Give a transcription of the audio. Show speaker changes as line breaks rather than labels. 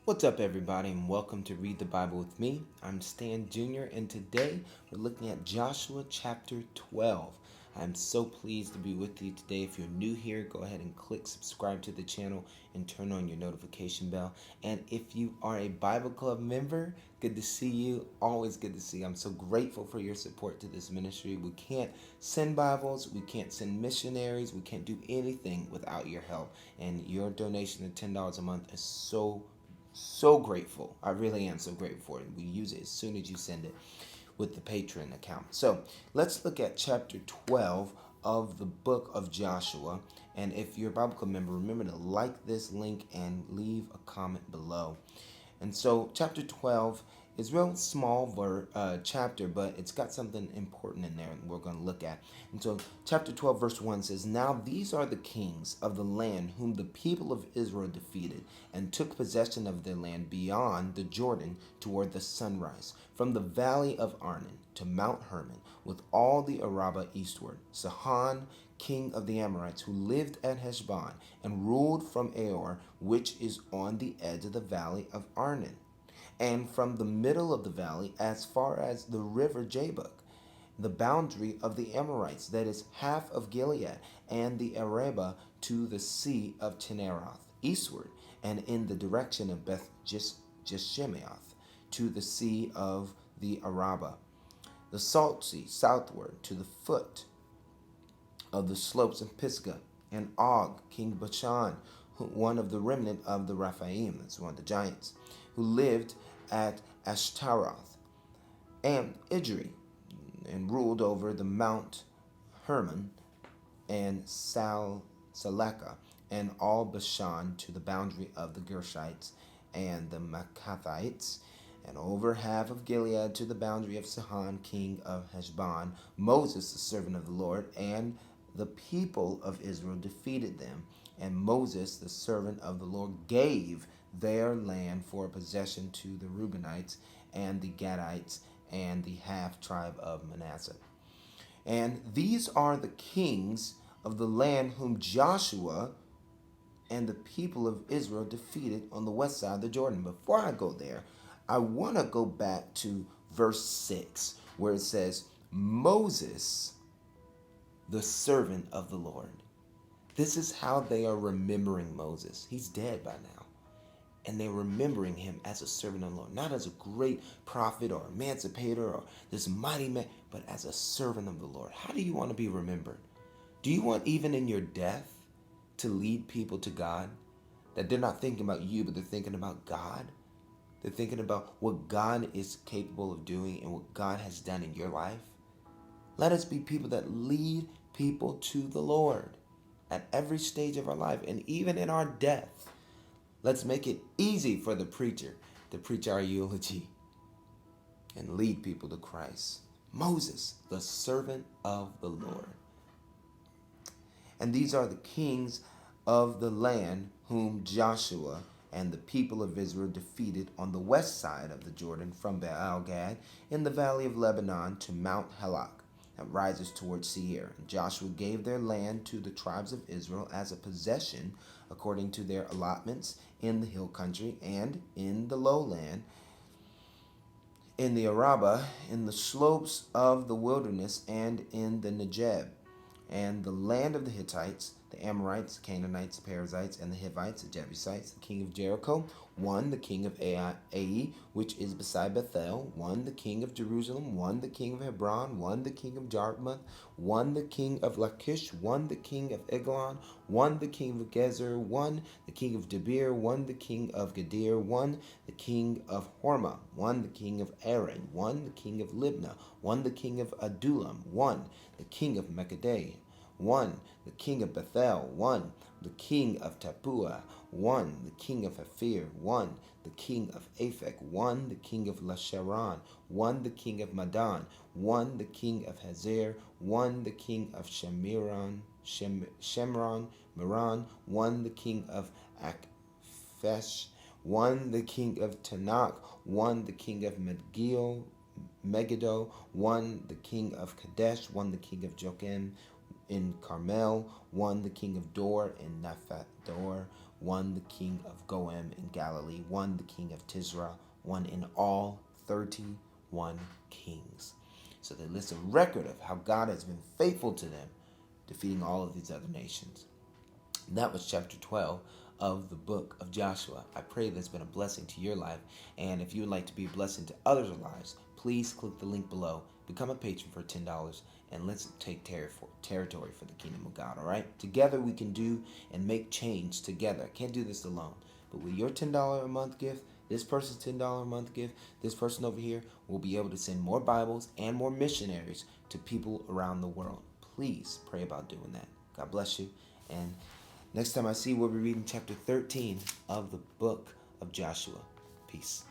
What's up, everybody, and welcome to Read the Bible with me. I'm Stan Jr., and today we're looking at Joshua chapter 12. I'm so pleased to be with you today. If you're new here, go ahead and click subscribe to the channel and turn on your notification bell. And if you are a Bible Club member, good to see you. Always good to see you. I'm so grateful for your support to this ministry. We can't send Bibles, we can't send missionaries, we can't do anything without your help. And your donation of $10 a month is so grateful. I really am so grateful for it. We use it as soon as you send it with the Patreon account. So let's look at chapter 12 of the book of Joshua. And if you're a Bible Club member, remember to like this link and leave a comment below. And so chapter 12 is a real small chapter, but it's got something important in there that we're going to look at. And so chapter 12 verse 1 says, "Now these are the kings of the land whom the people of Israel defeated and took possession of their land beyond the Jordan toward the sunrise, from the valley of Arnon to Mount Hermon, with all the Arabah eastward. Sihon, king of the Amorites, who lived at Heshbon and ruled from Aor, which is on the edge of the valley of Arnon, and from the middle of the valley as far as the river Jabbok, the boundary of the Amorites, that is half of Gilead, and the Arabah to the sea of Chinneroth, eastward, and in the direction of Beth Jeshimoth, to the sea of the Arabah, the salt sea southward to the foot of the slopes of Pisgah, and Og, king of Bashan, one of the remnant of the Rephaim, that's one of the giants, who lived at Ashtaroth, and Idri, and ruled over the Mount Hermon and Salaka, and all Bashan to the boundary of the Gershites and the Maccathites, and over half of Gilead to the boundary of Sihon, king of Heshbon. Moses, the servant of the Lord, and the people of Israel defeated them, and Moses, the servant of the Lord, gave their land for possession to the Reubenites and the Gadites and the half tribe of Manasseh. And these are the kings of the land whom Joshua and the people of Israel defeated on the west side of the Jordan." Before I go there, I want to go back to verse 6, where it says, "Moses, the servant of the Lord." This is how they are remembering Moses. He's dead by now. And they're remembering him as a servant of the Lord. Not as a great prophet or emancipator or this mighty man, but as a servant of the Lord. How do you want to be remembered? Do you want, even in your death, to lead people to God? That they're not thinking about you, but they're thinking about God? They're thinking about what God is capable of doing and what God has done in your life? Let us be people that lead people to the Lord at every stage of our life, and even in our death. Let's make it easy for the preacher to preach our eulogy and lead people to Christ. Moses, the servant of the Lord. "And these are the kings of the land whom Joshua and the people of Israel defeated on the west side of the Jordan, from Baal-Gad in the valley of Lebanon to Mount Halak, that rises towards Seir. And Joshua gave their land to the tribes of Israel as a possession according to their allotments in the hill country and in the lowland, in the Arabah, in the slopes of the wilderness, and in the Negeb, and the land of the Hittites, the Amorites, the Canaanites, the Perizzites, and the Hivites, the Jebusites. The king of Jericho, one, the king of Ai, which is beside Bethel, one, the king of Jerusalem, one, the king of Hebron, one, the king of Jarmuth, one, the king of Lachish, one, the king of Eglon, one, the king of Gezer, one, the king of Debir, one, the king of Gadir, one, the king of Hormah, one, the king of Aaron, one, the king of Libnah, one, the king of Adullam, one, the king of Mekkedeh, one, the king of Bethel, one, the king of Tappuah, one, the king of Hephir, one, the king of Aphek, one, the king of Lasharon, one, the king of Madon, one, the king of Hazer, one, the king of Shemron, Meron, one, the king of Akphesh, one, the king of Tanakh, one, the king of Megiddo, one, the king of Kadesh, one, the king of Joachim in Carmel, one, the king of Dor in Naphat Dor, one the king of Goem in Galilee, one the king of Tisra, one in all 31 kings. So they list a record of how God has been faithful to them, defeating all of these other nations. And that was chapter 12 of the book of Joshua. I pray that's been a blessing to your life. And if you would like to be a blessing to others' lives, please click the link below. Become a patron for $10 and let's take territory for the kingdom of God, all right? Together we can do and make change together. I can't do this alone. But with your $10 a month gift, this person's $10 a month gift, this person over here will be able to send more Bibles and more missionaries to people around the world. Please pray about doing that. God bless you. And next time I see you, we'll be reading chapter 13 of the book of Joshua. Peace.